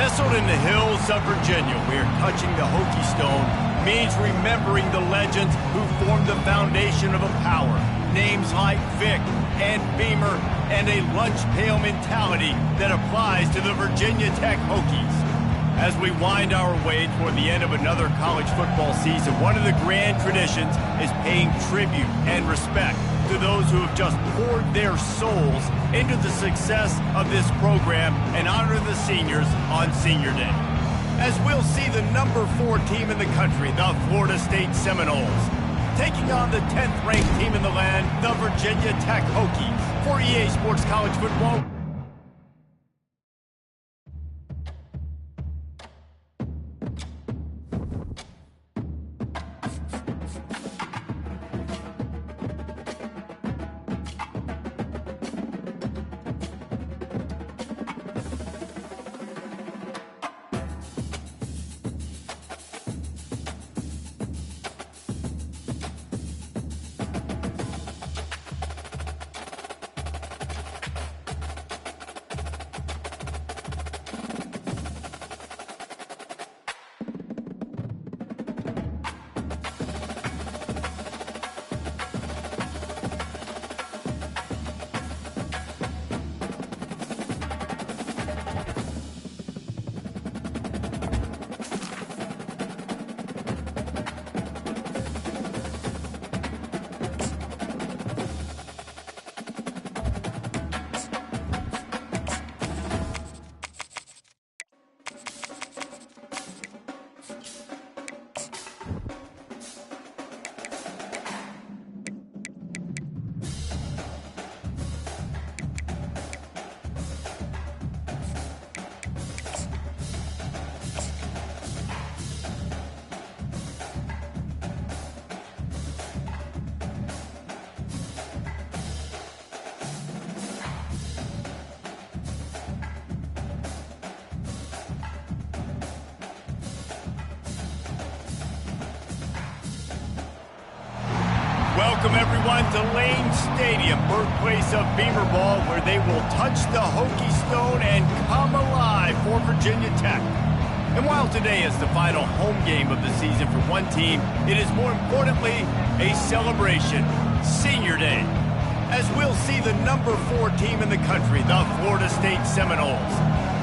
Nestled in the hills of Virginia, where touching the Hokie Stone means remembering the legends who formed the foundation of a power. Names like Vic and Beamer, and a lunch pail mentality that applies to the Virginia Tech Hokies. As we wind our way toward the end of another college football season, one of the grand traditions is paying tribute and respect to those who have just poured their souls into the success of this program and honor the seniors on Senior Day. As we'll see the number 4 team in the country, the Florida State Seminoles, taking on the 10th ranked team in the land, the Virginia Tech Hokies. For EA Sports College Football, welcome everyone to Lane Stadium, birthplace of Beamer Ball, where they will touch the Hokie Stone and come alive for Virginia Tech. And while today is the final home game of the season for one team, it is more importantly a celebration, Senior Day, as we'll see the number 4 team in the country, the Florida State Seminoles,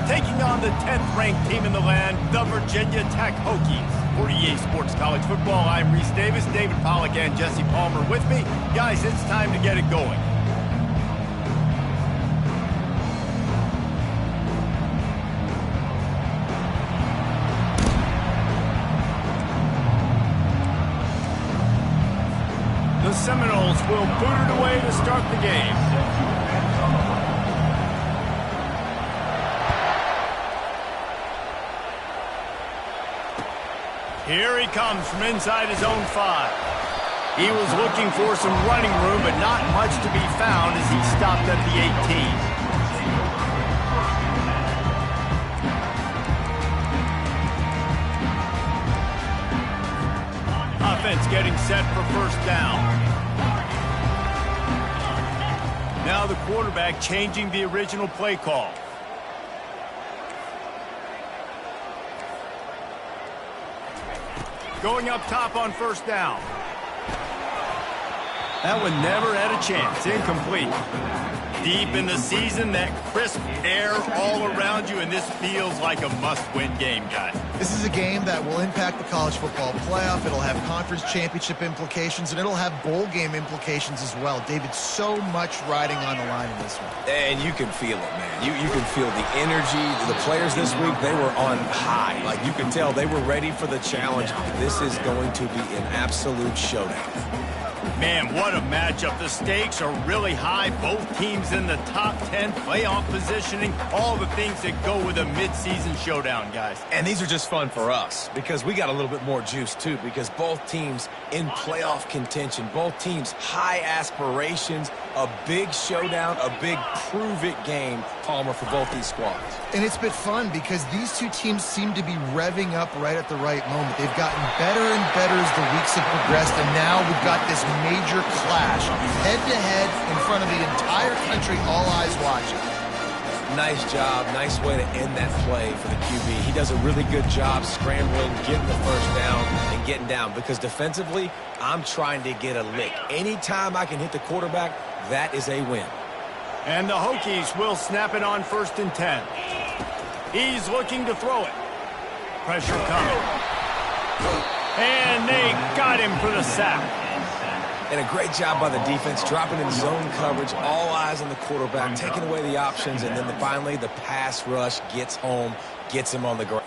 taking on the 10th ranked team in the land, the Virginia Tech Hokies. For EA Sports College Football, I'm Reese Davis, David Pollack, and Jesse Palmer with me. Guys, it's time to get it going. The Seminoles will boot it away to start the game. Here he comes from inside his own 5. He was looking for some running room, but not much to be found as he stopped at the 18. Offense getting set for first down. Now the quarterback changing the original play call. Going up top on first down. That one never had a chance. Incomplete. Deep in the season, that crisp air all around you, and this feels like a must-win game, guys. This is a game that will impact the college football playoff. It'll have conference championship implications, and it'll have bowl game implications as well. David, so much riding on the line in this one. And you can feel it, man. You can feel the energy. The players this week, they were on high. Like, you could tell they were ready for the challenge. This is going to be an absolute showdown. Man, what a matchup. The stakes are really high. Both teams in the top 10, playoff positioning, all the things that go with a midseason showdown, guys. And these are just fun for us because we got a little bit more juice, too, because both teams in playoff contention, both teams high aspirations, a big showdown, a big prove-it game, Palmer, for both these squads. And it's been fun because these two teams seem to be revving up right at the right moment. They've gotten better and better as the weeks have progressed, and now we've got this major clash, head-to-head in front of the entire country, all eyes watching. Nice job. Nice way to end that play for the QB. He does a really good job scrambling, getting the first down, and getting down. Because defensively, I'm trying to get a lick. Anytime I can hit the quarterback, that is a win. And the Hokies will snap it on 1st and 10. He's looking to throw it. Pressure coming. And they got him for the sack. And a great job by the defense, dropping in zone coverage, all eyes on the quarterback, taking away the options, and then finally the pass rush gets home, gets him on the ground.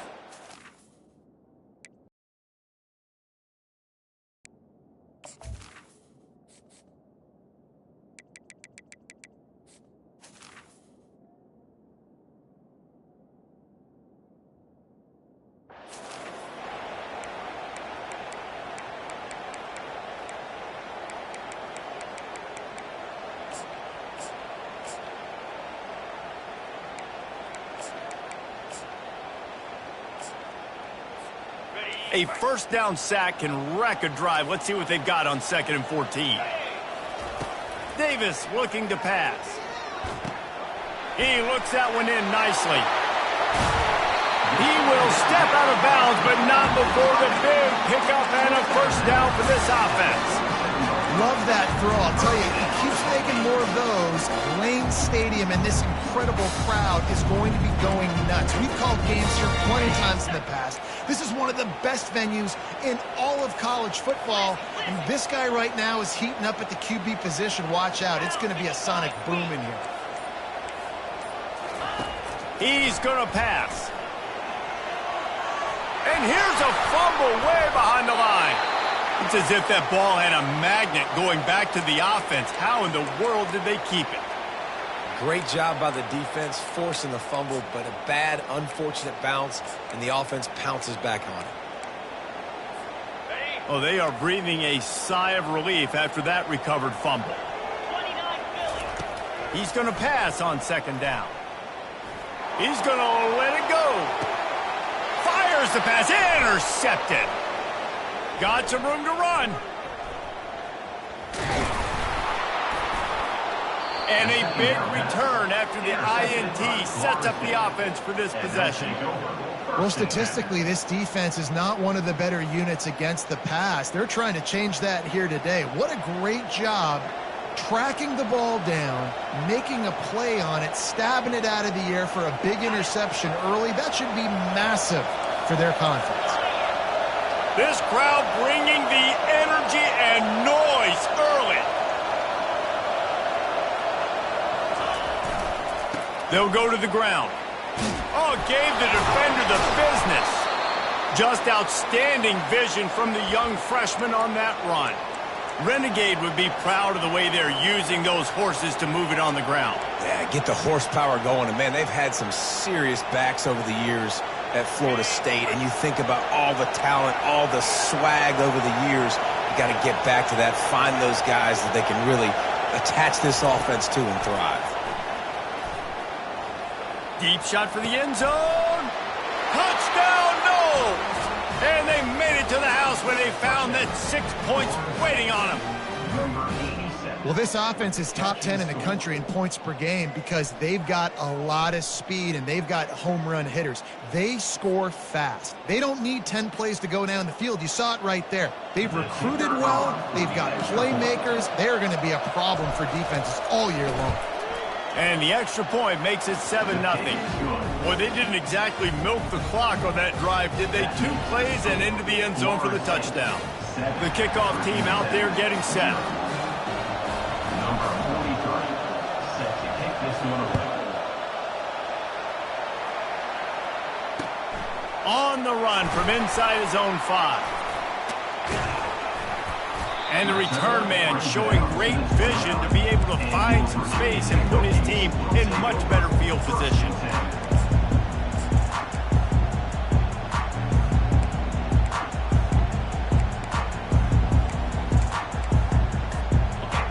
A first down sack can wreck a drive. Let's see what they've got on 2nd and 14. Davis looking to pass. He looks that one in nicely. He will step out of bounds, but not before the big pickup and a first down for this offense. Love that throw. I'll tell you, he keeps making more of those. Lane Stadium and this incredible crowd is going to be going nuts. We've called games here plenty of times in the past. This is one of the best venues in all of college football. And this guy right now is heating up at the QB position. Watch out. It's going to be a sonic boom in here. He's going to pass. And here's a fumble way behind the line. It's as if that ball had a magnet going back to the offense. How in the world did they keep it? Great job by the defense, forcing the fumble, but a bad, unfortunate bounce, and the offense pounces back on it. Oh, they are breathing a sigh of relief after that recovered fumble. He's going to pass on 2nd down. He's going to let it go. Fires the pass, intercepted. Got some room to run. And a big return after the INT sets up the offense for this possession. Well, statistically, this defense is not one of the better units against the pass. They're trying to change that here today. What a great job tracking the ball down, making a play on it, stabbing it out of the air for a big interception early. That should be massive for their conference. This crowd bringing the energy and noise early. They'll go to the ground. Oh, gave the defender the business. Just outstanding vision from the young freshman on that run. Renegade would be proud of the way they're using those horses to move it on the ground. Yeah, get the horsepower going. And, man, they've had some serious backs over the years at Florida State. And you think about all the talent, all the swag over the years. You got to get back to that, find those guys that they can really attach this offense to and thrive. Deep shot for the end zone. Touchdown, no! And they made it to the house where they found that 6 points waiting on them. Well, this offense is top 10 in the country in points per game because they've got a lot of speed and they've got home run hitters. They score fast. They don't need 10 plays to go down the field. You saw it right there. They've recruited well. They've got playmakers. They're going to be a problem for defenses all year long. And the extra point makes it 7-0. Well, they didn't exactly milk the clock on that drive, did they? 2 plays and into the end zone for the touchdown. The kickoff team out there getting set. Number 43, set to kick this one away. On the run from inside his own 5. And the return man showing great vision to be able to find some space and put his team in much better field position.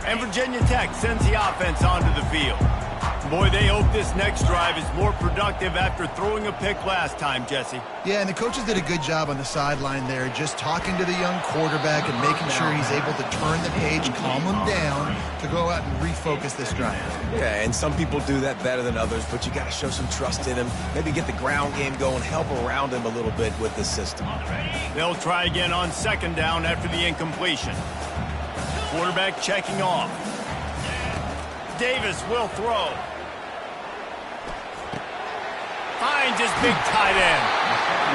And Virginia Tech sends the offense onto the field. Boy, they hope this next drive is more productive after throwing a pick last time, Jesse. Yeah, and the coaches did a good job on the sideline there, just talking to the young quarterback and making sure he's able to turn the page, calm him down, to go out and refocus this drive. Yeah, and some people do that better than others, but you got to show some trust in him. Maybe get the ground game going, help around him a little bit with the system. They'll try again on second down after the incompletion. Quarterback checking off. Davis will throw. Finds his big tight end.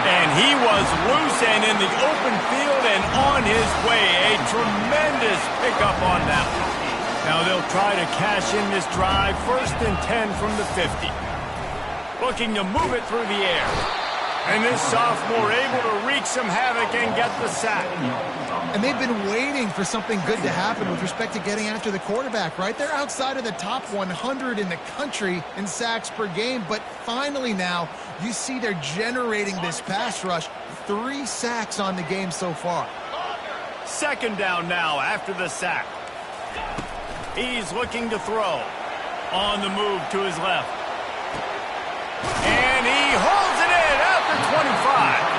And he was loose and in the open field and on his way. A tremendous pickup on that one. Now they'll try to cash in this drive. 1st and 10 from the 50. Looking to move it through the air. And this sophomore able to wreak some havoc and get the sack. And they've been waiting for something good to happen with respect to getting after the quarterback, right? They're outside of the top 100 in the country in sacks per game, but finally now you see they're generating this pass rush. 3 sacks on the game so far. Second down now after the sack. He's looking to throw. On the move to his left. And he holds it in after 25.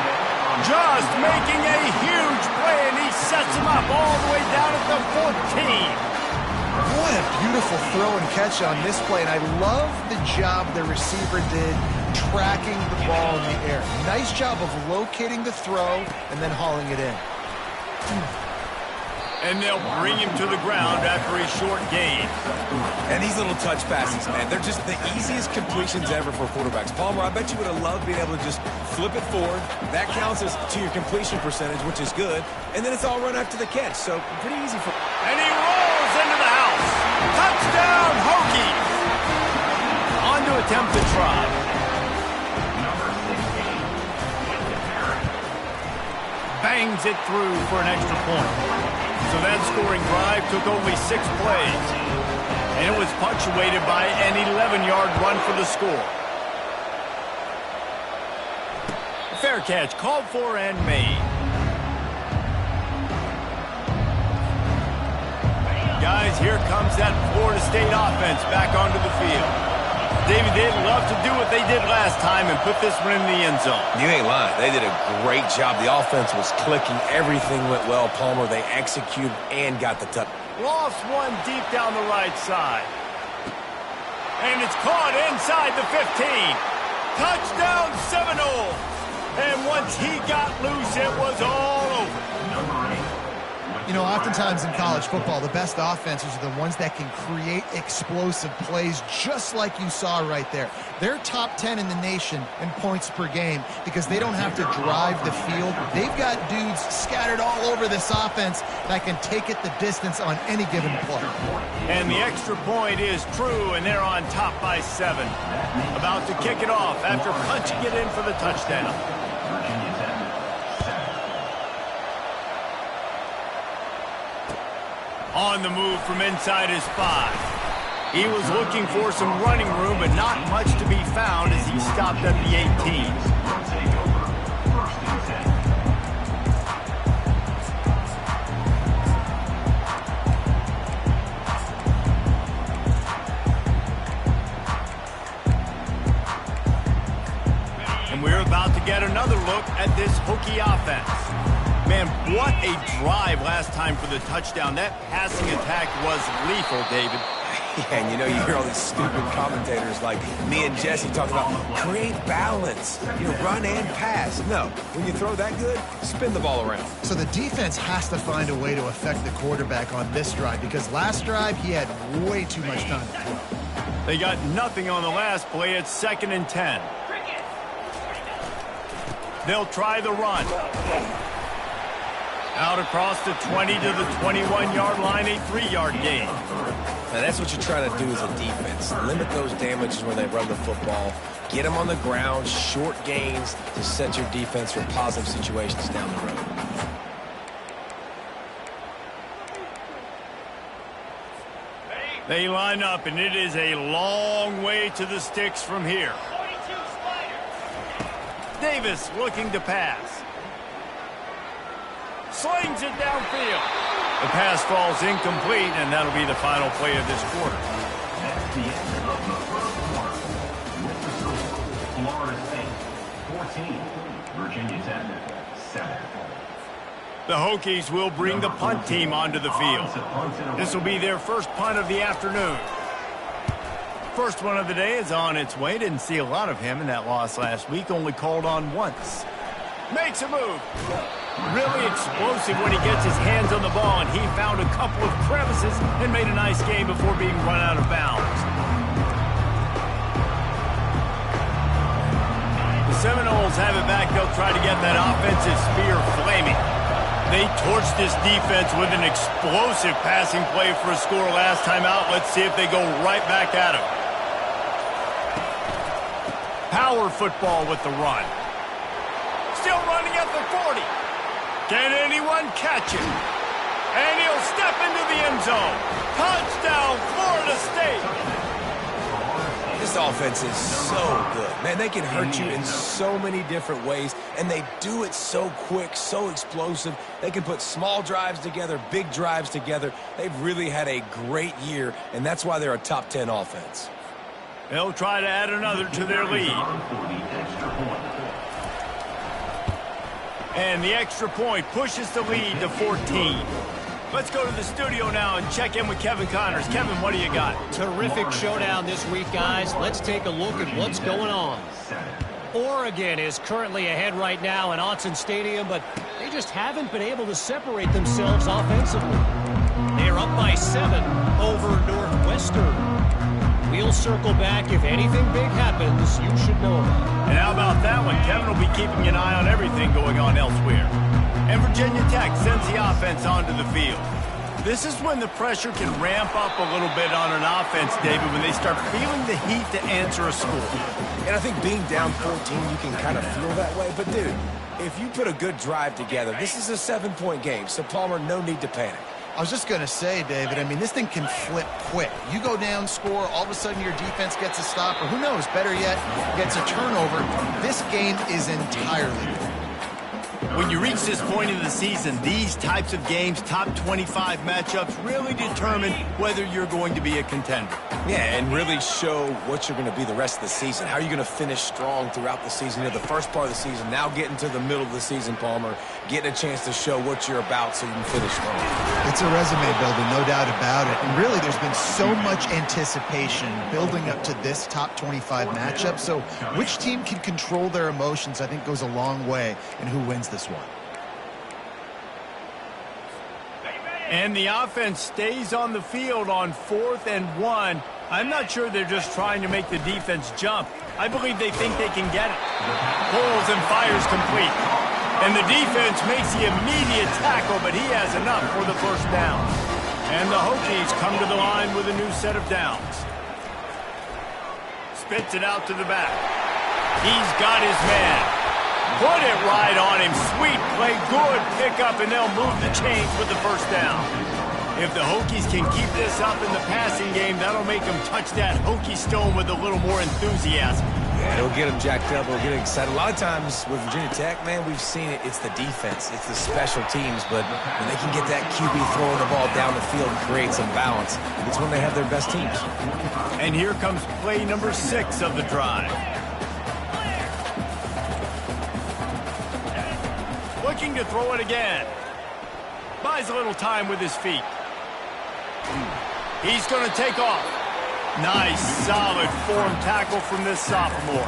Just making a huge play, and he sets him up all the way down at the 14. What a beautiful throw and catch on this play, and I love the job the receiver did tracking the ball in the air. Nice job of locating the throw and then hauling it in. And they'll bring him to the ground after a short gain. And these little touch passes, man, they're just the easiest completions ever for quarterbacks. Palmer, I bet you would have loved being able to just flip it forward. That counts as to your completion percentage, which is good. And then it's all run after the catch, so pretty easy for... And he rolls into the house. Touchdown, Hokies. On to attempt the try. Bangs it through for an extra point. So that scoring drive took only 6 plays. And it was punctuated by an 11-yard run for the score. Fair catch called for and made. Guys, here comes that Florida State offense back onto the field. David, they'd love to do what they did last time and put this one in the end zone. You ain't lying. They did a great job. The offense was clicking. Everything went well, Palmer. They executed and got the touch. Lost one deep down the right side. And it's caught inside the 15. Touchdown Seminoles. And once he got loose, it was all over. You know, oftentimes in college football, the best offenses are the ones that can create explosive plays just like you saw right there. They're top 10 in the nation in points per game because they don't have to drive the field. They've got dudes scattered all over this offense that can take it the distance on any given play. And the extra point is true, and they're on top by 7. About to kick it off after punching it in for the touchdown. On the move from inside his 5. He was looking for some running room, but not much to be found as he stopped at the 18. And we're about to get another look at this Hokie offense. Man, what a drive last time for the touchdown. That passing attack was lethal, David. Yeah, and you know, you hear all these stupid commentators like me and Jesse talk about create balance, you know, run and pass. No, when you throw that good, spin the ball around. So the defense has to find a way to affect the quarterback on this drive because last drive he had way too much time to throw. They got nothing on the last play. It's 2nd and 10. They'll try the run. Out across the 20 to the 21-yard line, a 3-yard gain. Now that's what you're trying to do as a defense. Limit those damages when they run the football. Get them on the ground, short gains to set your defense for positive situations down the road. They line up, and it is a long way to the sticks from here. Davis looking to pass. Slings it downfield. The pass falls incomplete, and that'll be the final play of this quarter. Virginia Tech, 7. The Hokies will bring the punt team onto the field. This will be their first punt of the afternoon. First one of the day is on its way. Didn't see a lot of him in that loss last week. Only called on once. Makes a move. Really explosive when he gets his hands on the ball, and he found a couple of crevices and made a nice game before being run out of bounds. The Seminoles have it back. They'll try to get that offensive spear flaming. They torched this defense with an explosive passing play for a score last time out. Let's see if they go right back at him. Power football with the run. Still running at the 40. Can anyone catch him? And he'll step into the end zone. Touchdown, Florida State. This offense is so good. Man, they can hurt you in so many different ways, and they do it so quick, so explosive. They can put small drives together, big drives together. They've really had a great year, and that's why they're a top 10 offense. They'll try to add another to their lead. And the extra point pushes the lead to 14. Let's go to the studio now and check in with Kevin Connors. Kevin, what do you got? Terrific showdown this week, guys. Let's take a look at what's going on. Oregon is currently ahead right now in Autzen Stadium, but they just haven't been able to separate themselves offensively. They're up by 7 over Northwestern. We'll circle back if anything big happens you should know about. And how about that one? Kevin will be keeping an eye on everything going on elsewhere. And Virginia Tech sends the offense onto the field. This is when the pressure can ramp up a little bit on an offense, David, when they start feeling the heat to answer a score. And I think being down 14, you can kind of feel that way. But, dude, if you put a good drive together, this is a 7-point game. So, Palmer, no need to panic. I was just going to say, David, I mean, this thing can flip quick. You go down, score, all of a sudden your defense gets a stop, or who knows, better yet, gets a turnover. This game is entirely different. When you reach this point in the season, these types of games, top 25 matchups, really determine whether you're going to be a contender. Yeah, and really show what you're going to be the rest of the season. How are you going to finish strong throughout the season? You know, the first part of the season, now getting to the middle of the season, Palmer, getting a chance to show what you're about so you can finish strong. It's a resume builder, no doubt about it. And really, there's been so much anticipation building up to this top 25 matchup. So which team can control their emotions, I think, goes a long way in who wins this one. And the offense stays on the field on 4th and 1. I'm not sure they're just trying to make the defense jump. I believe they think they can get it. Pulls and fires complete. And the defense makes the immediate tackle, but he has enough for the first down. And the Hokies come to the line with a new set of downs. Spits it out to the back. He's got his man. Put it right on him. Sweet play, good pickup, and they'll move the chains with the first down. If the Hokies can keep this up in the passing game, that'll make them touch that Hokie stone with a little more enthusiasm. Yeah, it'll get them jacked up. It'll get them excited. A lot of times with Virginia Tech, man, we've seen it. It's the defense. It's the special teams. But when they can get that QB throwing the ball down the field and create some balance, it's when they have their best teams. And here comes play number 6 of the drive. Looking to throw it again. Buys a little time with his feet. He's going to take off. Nice, solid form tackle from this sophomore.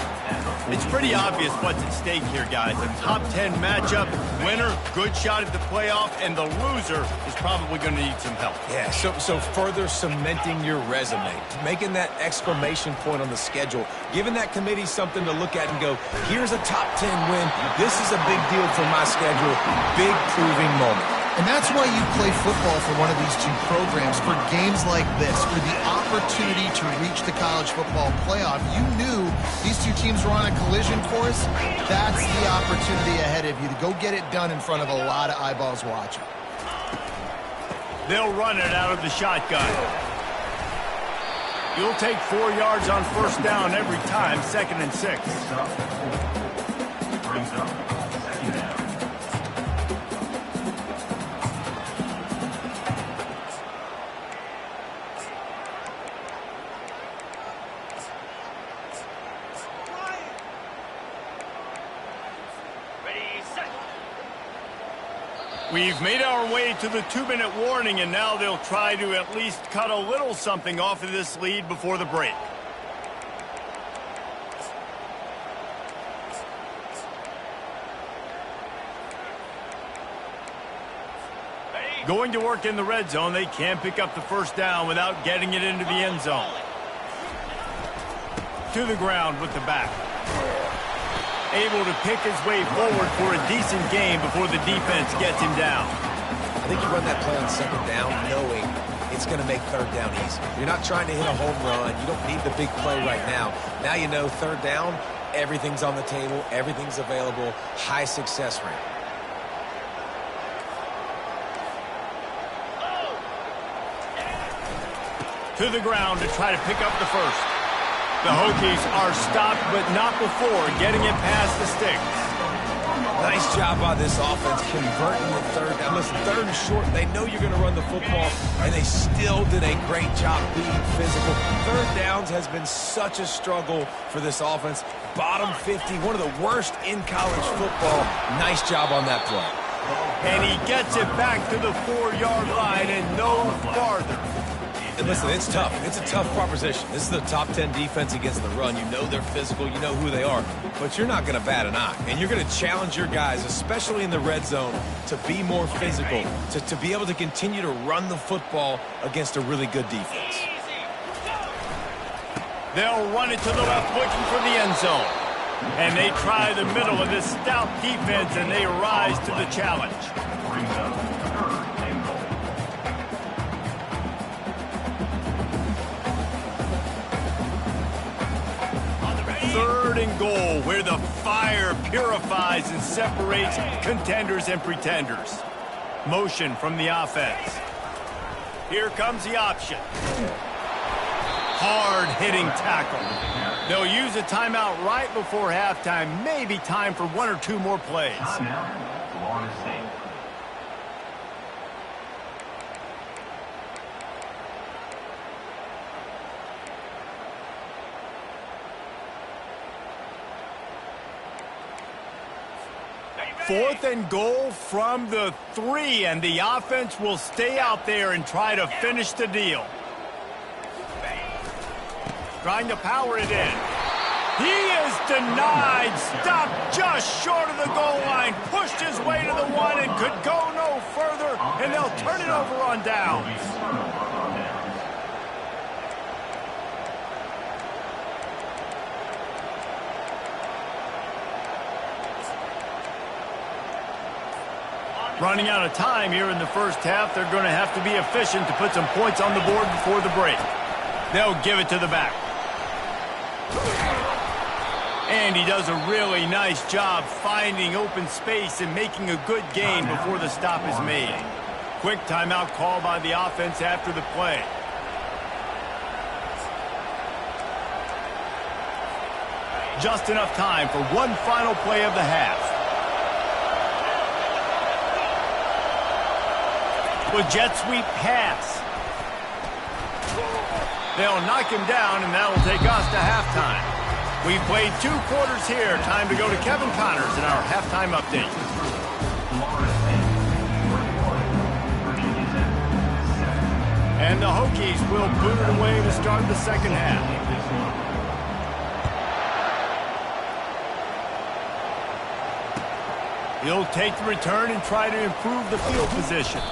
It's pretty obvious what's at stake here, guys. A top 10 matchup, winner, good shot at the playoff, and the loser is probably going to need some help. Yeah, so further cementing your resume, making that exclamation point on the schedule, giving that committee something to look at and go, here's a top 10 win. This is a big deal for my schedule. Big proving moment. And that's why you play football for one of these two programs, for games like this, for the opportunity to reach the college football playoff. You knew these two teams were on a collision course. That's the opportunity ahead of you to go get it done in front of a lot of eyeballs watching. They'll run it out of the shotgun. You'll take 4 yards on first down every time, 2nd and 6. Brings up 2nd down. Ready, We've made our way to the 2-minute warning, and now they'll try to at least cut a little something off of this lead before the break. Going to work in the red zone, they can't pick up the first down without getting it into the end zone. To the ground with the back. Able to pick his way forward for a decent gain before the defense gets him down. I think you run that play on second down knowing it's going to make third down easy. You're not trying to hit a home run. You don't need the big play right now. Now you know third down, everything's on the table, everything's available, high success rate. To the ground to try to pick up the first. The Hokies are stopped, but not before getting it past the sticks. Nice job by this offense converting the third down. Listen, third and short, they know you're going to run the football, and they still did a great job being physical. Third downs has been such a struggle for this offense. Bottom 50, one of the worst in college football. Nice job on that play. And he gets it back to the 4-yard line and no farther. And listen, it's tough. It's a tough proposition. This is the top 10 defense against the run. You know they're physical. You know who they are. But you're not going to bat an eye. And you're going to challenge your guys, especially in the red zone, to be more physical, to be able to continue to run the football against a really good defense. They'll run it to the left, looking for the end zone. And they try the middle of this stout defense, and they rise to the challenge. Third and goal, where the fire purifies and separates contenders and pretenders. Motion from the offense. Here comes the option. Hard-hitting tackle. They'll use a timeout right before halftime. Maybe time for one or two more plays. Timeout, Florida State. Fourth and goal from the 3, and the offense will stay out there and try to finish the deal. Trying to power it in. He is denied. Stopped just short of the goal line. Pushed his way to the 1 and could go no further, and they'll turn it over on downs. Running out of time here in the first half. They're going to have to be efficient to put some points on the board before the break. They'll give it to the back. And he does a really nice job finding open space and making a good gain before the stop is made. Quick timeout call by the offense after the play. Just enough time for one final play of the half. With jet sweep pass. They'll knock him down, and that will take us to halftime. We've played 2 quarters here. Time to go to Kevin Connors in our halftime update. And the Hokies will boot it away to start the second half. He'll take the return and try to improve the field position.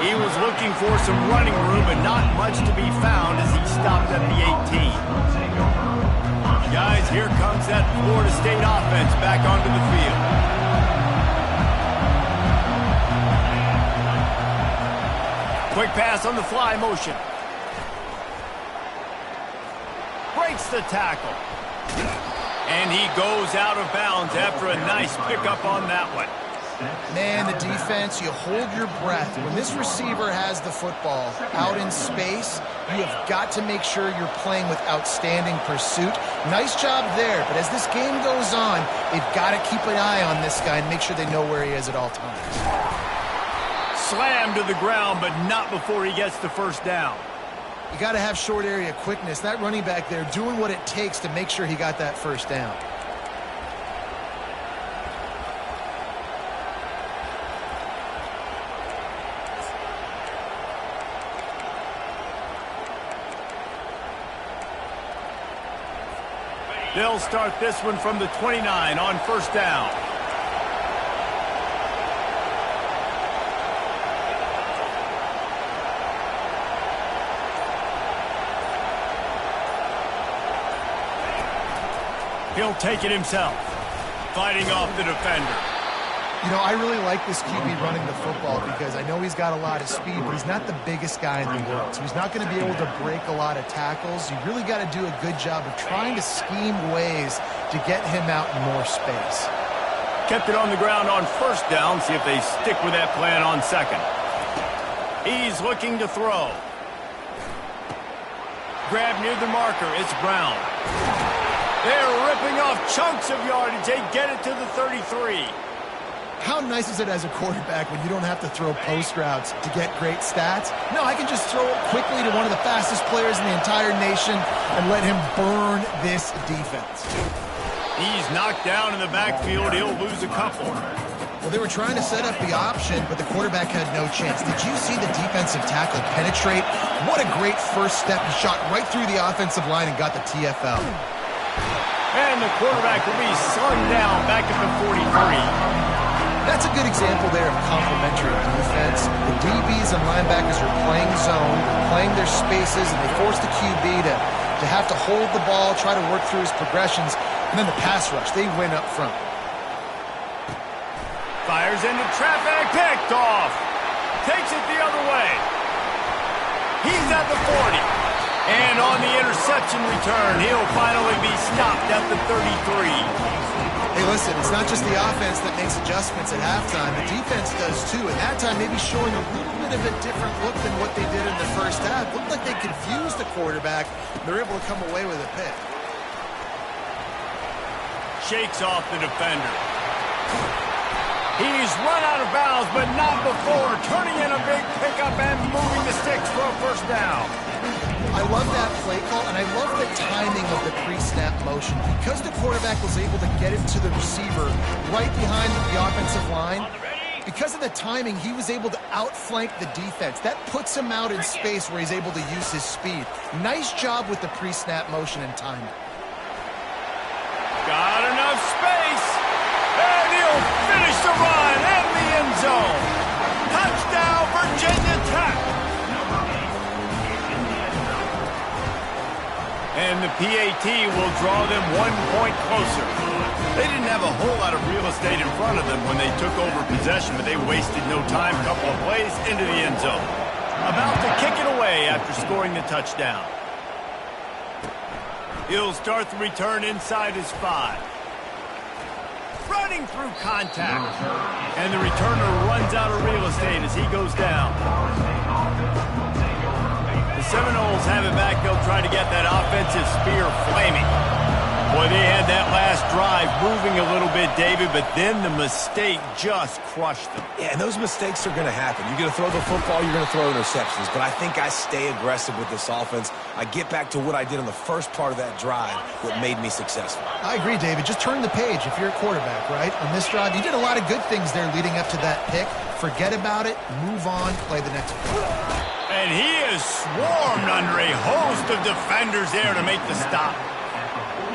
He was looking for some running room, but not much to be found as he stopped at the 18. Guys, here comes that Florida State offense back onto the field. Quick pass on the fly motion. Breaks the tackle. And he goes out of bounds after a nice pickup on that one. Man, the defense, you hold your breath. When this receiver has the football out in space, you have got to make sure you're playing with outstanding pursuit. Nice job there, but as this game goes on, they've got to keep an eye on this guy and make sure they know where he is at all times. Slammed to the ground, but not before he gets the first down. You got to have short area quickness. That running back there doing what it takes to make sure he got that first down. They'll start this one from the 29 on first down. He'll take it himself, fighting off the defender. You know, I really like this QB running the football because I know he's got a lot of speed, but he's not the biggest guy in the world. So he's not going to be able to break a lot of tackles. You really got to do a good job of trying to scheme ways to get him out in more space. Kept it on the ground on first down. See if they stick with that plan on second. He's looking to throw. Grab near the marker. It's Brown. They're ripping off chunks of yardage. They get it to the 33. How nice is it as a quarterback when you don't have to throw post routes to get great stats? No, I can just throw it quickly to one of the fastest players in the entire nation and let him burn this defense. He's knocked down in the backfield. He'll lose a couple. Well, they were trying to set up the option, but the quarterback had no chance. Did you see the defensive tackle penetrate? What a great first step. He shot right through the offensive line and got the TFL. And the quarterback will be slung down back at the 43. That's a good example there of complementary defense. The DBs and linebackers are playing zone, playing their spaces, and they force the QB to have to hold the ball, try to work through his progressions, and then the pass rush, they win up front. Fires into traffic, picked off. Takes it the other way. He's at the 40. And on the interception return, he'll finally be stopped at the 33. Hey, listen, it's not just the offense that makes adjustments at halftime. The defense does too, and that time maybe showing a little bit of a different look than what they did in the first half. Looked like they confused the quarterback. They're able to come away with a pick. Shakes off the defender. He's run out of bounds, but not before turning in a big pickup and moving the sticks for a first down. I love that play call, and I love the timing of the pre-snap motion. Because the quarterback was able to get it to the receiver right behind the offensive line, because of the timing, he was able to outflank the defense. That puts him out in space where he's able to use his speed. Nice job with the pre-snap motion and timing. Got enough space, and he'll finish the run in the end zone. Touchdown, Virginia Tech. And the PAT will draw them 1 point closer. They didn't have a whole lot of real estate in front of them when they took over possession, but they wasted no time. A couple of plays into the end zone. About to kick it away after scoring the touchdown. He'll start the return inside his 5. Running through contact. And the returner runs out of real estate as he goes down. The Seminoles have it back. They'll try to get that offensive spear flaming. Boy, they had that last drive moving a little bit, David, but then the mistake just crushed them. Yeah, and those mistakes are going to happen. You're going to throw the football, you're going to throw interceptions. But I think I stay aggressive with this offense. I get back to what I did on the first part of that drive that made me successful. I agree, David. Just turn the page if you're a quarterback, right? On this drive, you did a lot of good things there leading up to that pick. Forget about it, move on, play the next play. And he is swarmed under a host of defenders there to make the stop.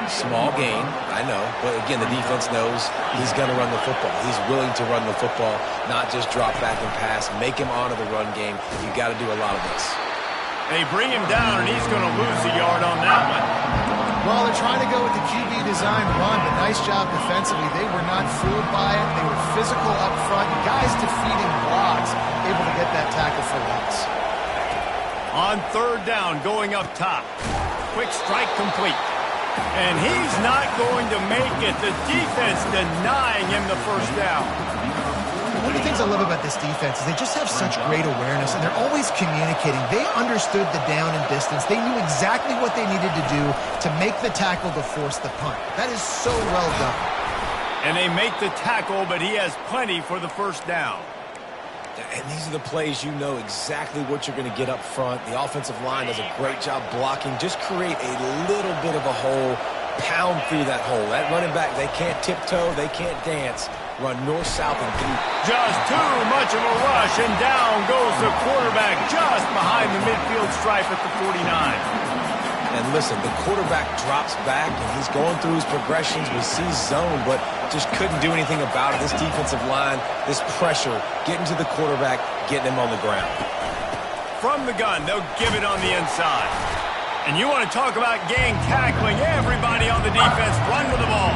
Small gain, I know, but again, the defense knows he's going to run the football. He's willing to run the football, not just drop back and pass, make him honor the run game. You got to do a lot of this. They bring him down, and he's going to lose a yard on that one. Well, they're trying to go with the QB design run, but nice job defensively. They were not fooled by it. They were physical up front. Guys defeating blocks, able to get that tackle for loss. On third down, going up top. Quick strike complete. And he's not going to make it. The defense denying him the first down. One of the things I love about this defense is they just have such great awareness, and they're always communicating. They understood the down and distance. They knew exactly what they needed to do to make the tackle to force the punt. That is so well done. And they make the tackle, but he has plenty for the first down. And these are the plays you know exactly what you're going to get up front. The offensive line does a great job blocking. Just create a little bit of a hole, pound through that hole. That running back, they can't tiptoe, they can't dance. Run north, south, and deep. Just too much of a rush, and down goes the quarterback just behind the midfield stripe at the 49. And listen, the quarterback drops back, and he's going through his progressions with C zone, but just couldn't do anything about it. This defensive line, this pressure, getting to the quarterback, getting him on the ground. From the gun, they'll give it on the inside. And you want to talk about gang tackling. Everybody on the defense run with the ball.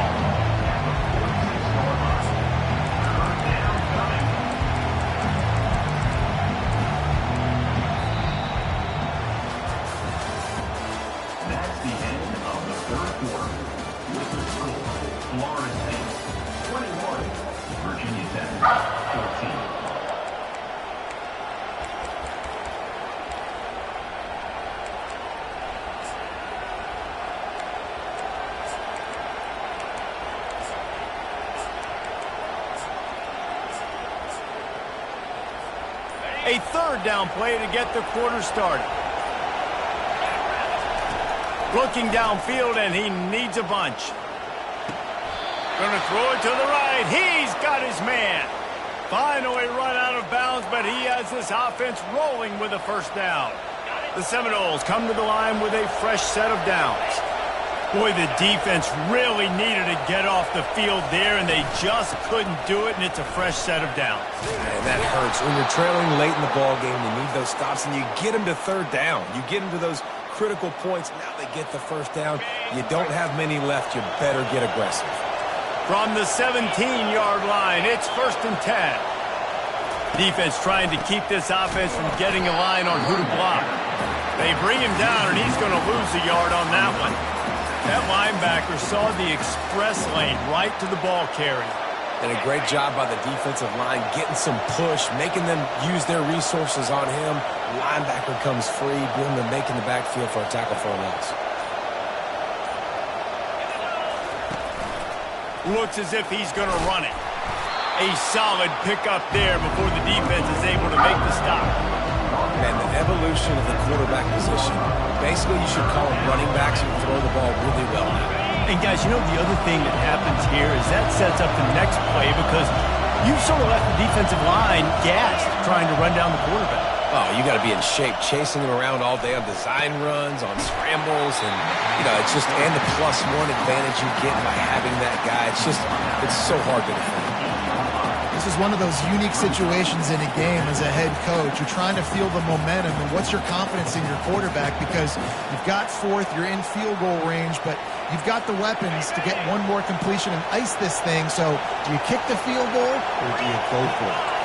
That's the end of the third quarter. With the score, Florida State 21, Virginia Tech 14. A third down play to get the quarter started. Looking downfield, and he needs a bunch. Going to throw it to the right. He's got his man. Finally run out of bounds, but he has this offense rolling with a first down. The Seminoles come to the line with a fresh set of downs. Boy, the defense really needed to get off the field there, and they just couldn't do it, and it's a fresh set of downs. And that hurts. When you're trailing late in the ball game, you need those stops, and you get them to third down. You get them to those critical points. Now they get the first down. You don't have many left. You better get aggressive. From the 17-yard line, it's 1st and 10. Defense trying to keep this offense from getting a line on who to block. They bring him down, and he's going to lose a yard on that one. That linebacker saw the express lane right to the ball carrier. And a great job by the defensive line, getting some push, making them use their resources on him. Linebacker comes free, bring him to make in the backfield for a tackle for a loss. Looks as if he's going to run it. A solid pickup there before the defense is able to make the stop. Man, the evolution of the quarterback position, basically you should call them running backs who throw the ball really well now. And guys, you know the other thing that happens here is that sets up the next play because you sort of left the defensive line gassed trying to run down the quarterback. Oh, you got to be in shape, chasing him around all day on design runs, on scrambles, and, you know, it's just, and the +1 advantage you get by having that guy. It's so hard to defend. This is one of those unique situations in a game as a head coach. You're trying to feel the momentum, and what's your confidence in your quarterback? Because you've got 4th, you're in field goal range, but you've got the weapons to get one more completion and ice this thing. So do you kick the field goal or do you go for it?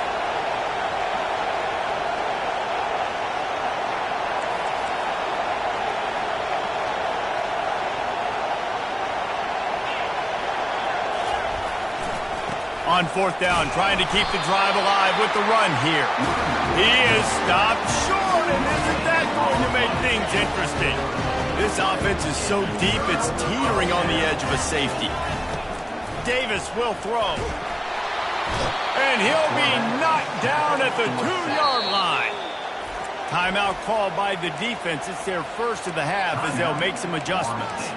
On 4th down, trying to keep the drive alive with the run here. He is stopped short, and isn't that going to make things interesting? This offense is so deep, it's teetering on the edge of a safety. Davis will throw. And he'll be knocked down at the 2-yard line. Timeout called by the defense. It's their first of the half as they'll make some adjustments.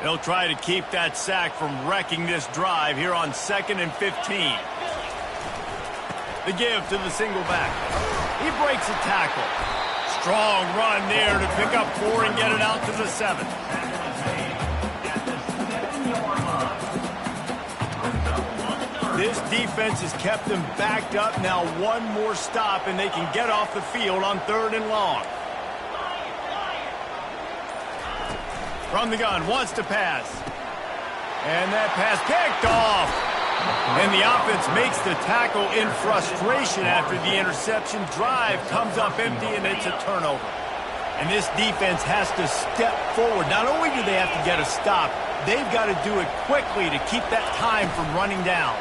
They'll try to keep that sack from wrecking this drive here on 2nd and 15. The give to the single back. He breaks a tackle. Strong run there to pick up 4 and get it out to the 7. This defense has kept them backed up. Now one more stop and they can get off the field on 3rd and long. From the gun, wants to pass. And that pass picked off. And the offense makes the tackle in frustration after the interception. Drive comes up empty, and it's a turnover. And this defense has to step forward. Not only do they have to get a stop, they've got to do it quickly to keep that time from running down.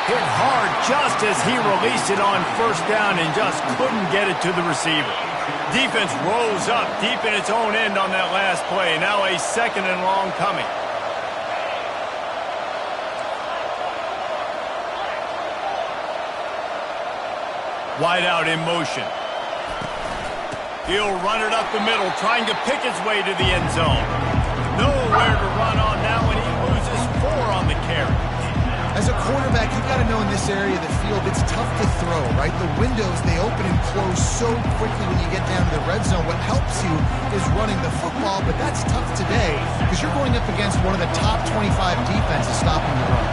Hit hard just as he released it on 1st down and just couldn't get it to the receiver. Defense rolls up deep in its own end on that last play. Now a 2nd and long coming. Wide out in motion. He'll run it up the middle, trying to pick his way to the end zone. Nowhere to run on now, and he loses 4 you've got to know in this area of the field, it's tough to throw, right? The windows, they open and close so quickly when you get down to the red zone. What helps you is running the football, but that's tough today because you're going up against one of the top 25 defenses stopping the run.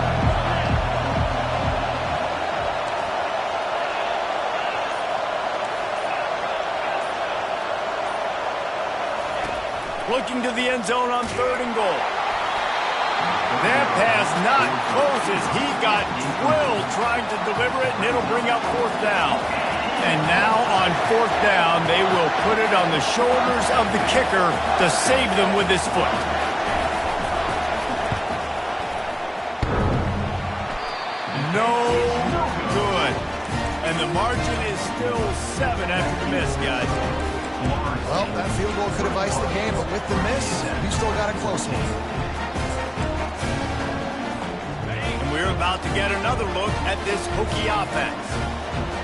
Looking to the end zone on 3rd and goal. That pass not close as he got drilled trying to deliver it, and it'll bring up 4th down. And now on 4th down, they will put it on the shoulders of the kicker to save them with his foot. No good. And the margin is still 7 after the miss, guys. Well, that field goal could have iced the game, but with the miss, you still got a close one. And we're about to get another look at this Hokie offense.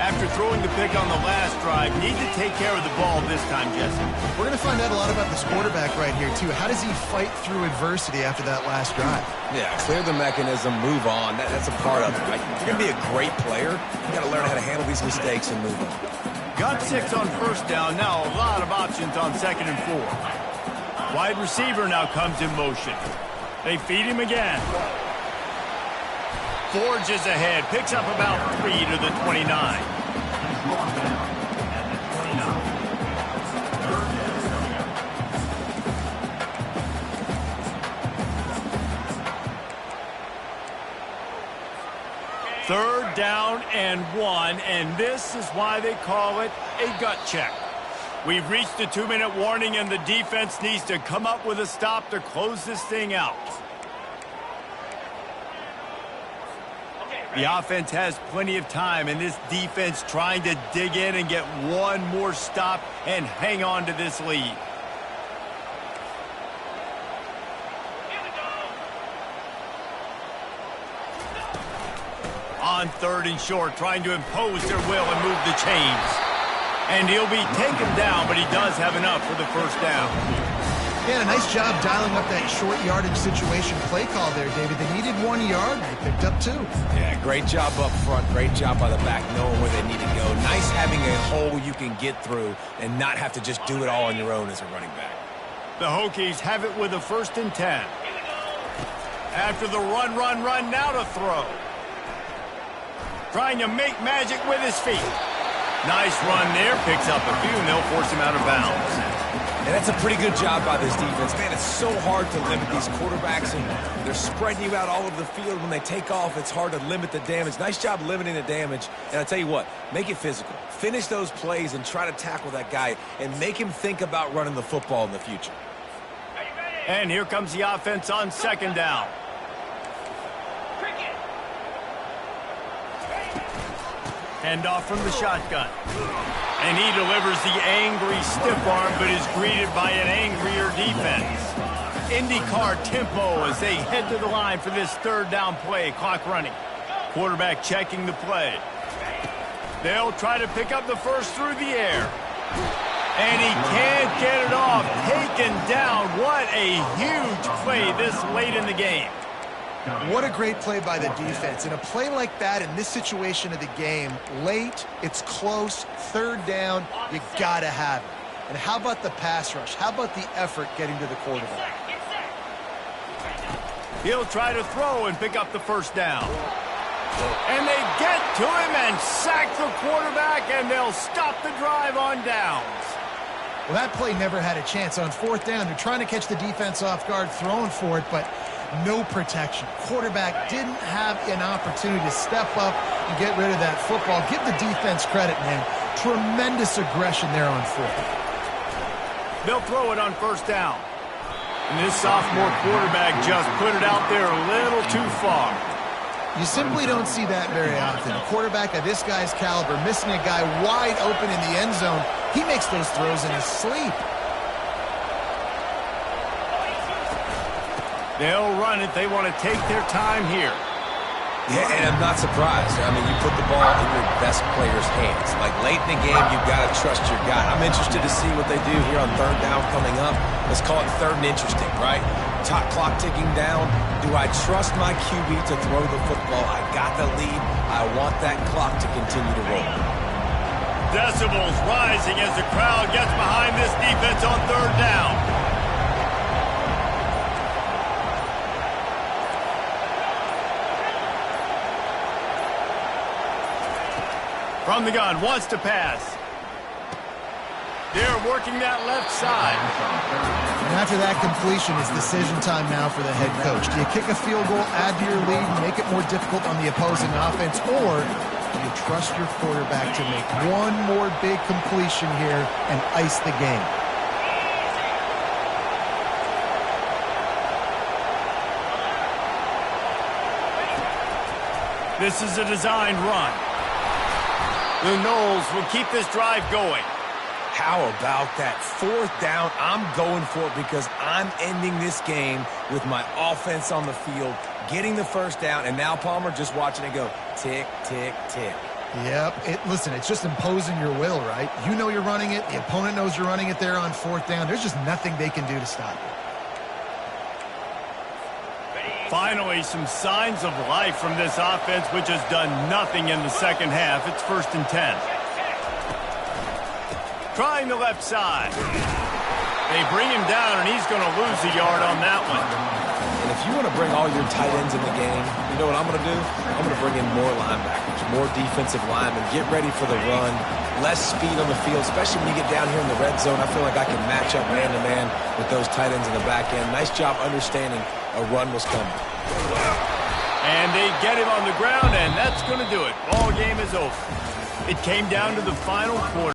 After throwing the pick on the last drive, need to take care of the ball this time, Jesse. We're going to find out a lot about this quarterback right here, too. How does he fight through adversity after that last drive? Yeah, clear the mechanism, move on. That's a part of it, right? If you're going to be a great player, you got to learn how to handle these mistakes and move on. Got 6 on 1st down. Now a lot of options on 2nd and 4. Wide receiver now comes in motion. They feed him again. Forges ahead. Picks up about 3 to the 29. Third down and 1, and this is why they call it a gut check. We've reached the 2-minute warning, and the defense needs to come up with a stop to close this thing out. The offense has plenty of time, and this defense trying to dig in and get one more stop and hang on to this lead. On 3rd and short, trying to impose their will and move the chains. And he'll be taken down, but he does have enough for the 1st down. Yeah, a nice job dialing up that short yardage situation play call there, David. They needed 1 yard, they picked up 2. Yeah, great job up front. Great job by the back knowing where they need to go. Nice having a hole you can get through and not have to just do it all on your own as a running back. The Hokies have it with a 1st and 10. After the run, now to throw. Trying to make magic with his feet. Nice run there, picks up a few, and they'll force him out of bounds. And that's a pretty good job by this defense. Man, it's so hard to limit these quarterbacks, and they're spreading you out all over the field. When they take off, it's hard to limit the damage. Nice job limiting the damage. And I tell you what, make it physical. Finish those plays and try to tackle that guy and make him think about running the football in the future. And here comes the offense on 2nd down. Handoff from the shotgun. And he delivers the angry stiff arm, but is greeted by an angrier defense. IndyCar tempo as they head to the line for this 3rd down play. Clock running. Quarterback checking the play. They'll try to pick up the 1st through the air. And he can't get it off. Taken down. What a huge play this late in the game. What a great play by the defense. In a play like that, in this situation of the game, late, it's close, 3rd down, you got to have it. And how about the pass rush? How about the effort getting to the quarterback? He'll try to throw and pick up the 1st down. And they get to him and sack the quarterback, and they'll stop the drive on downs. Well, that play never had a chance. On 4th down, they're trying to catch the defense off guard, throwing for it, but no protection. Quarterback didn't have an opportunity to step up and get rid of that football. Give the defense credit, man. Tremendous aggression there on 4th. They'll throw it on 1st down. And this sophomore quarterback just put it out there a little too far. You simply don't see that very often. A quarterback of this guy's caliber missing a guy wide open in the end zone. He makes those throws in his sleep. They'll run it. They want to take their time here. Yeah, and I'm not surprised. I mean, you put the ball in your best player's hands. Like, late in the game, you've got to trust your guy. I'm interested to see what they do here on 3rd down coming up. Let's call it 3rd and interesting, right? clock ticking down. Do I trust my QB to throw the football? I got the lead. I want that clock to continue to roll. Decibels rising as the crowd gets behind this defense on third down. From the gun, wants to pass. They're working that left side. And after that completion, it's decision time now for the head coach. Do you kick a field goal, add to your lead, make it more difficult on the opposing offense, or do you trust your quarterback to make one more big completion here and ice the game? This is a designed run. The Noles will keep this drive going. How about that? Fourth down, I'm going for it because I'm ending this game with my offense on the field, getting the first down, and now Palmer just watching it go tick, tick, tick. Yep. Listen, it's just imposing your will, right? You know you're running it. The opponent knows you're running it there on fourth down. There's just nothing they can do to stop it. Finally, some signs of life from this offense, which has done nothing in the second half. It's 1st and 10. Trying the left side. They bring him down, and he's going to lose a yard on that one. And if you want to bring all your tight ends in the game, you know what I'm going to do? I'm going to bring in more linebackers, more defensive linemen, get ready for the run, less speed on the field, especially when you get down here in the red zone. I feel like I can match up man-to-man with those tight ends in the back end. Nice job understanding a run was coming. And they get him on the ground, and that's going to do it. Ball game is over. It came down to the final quarter.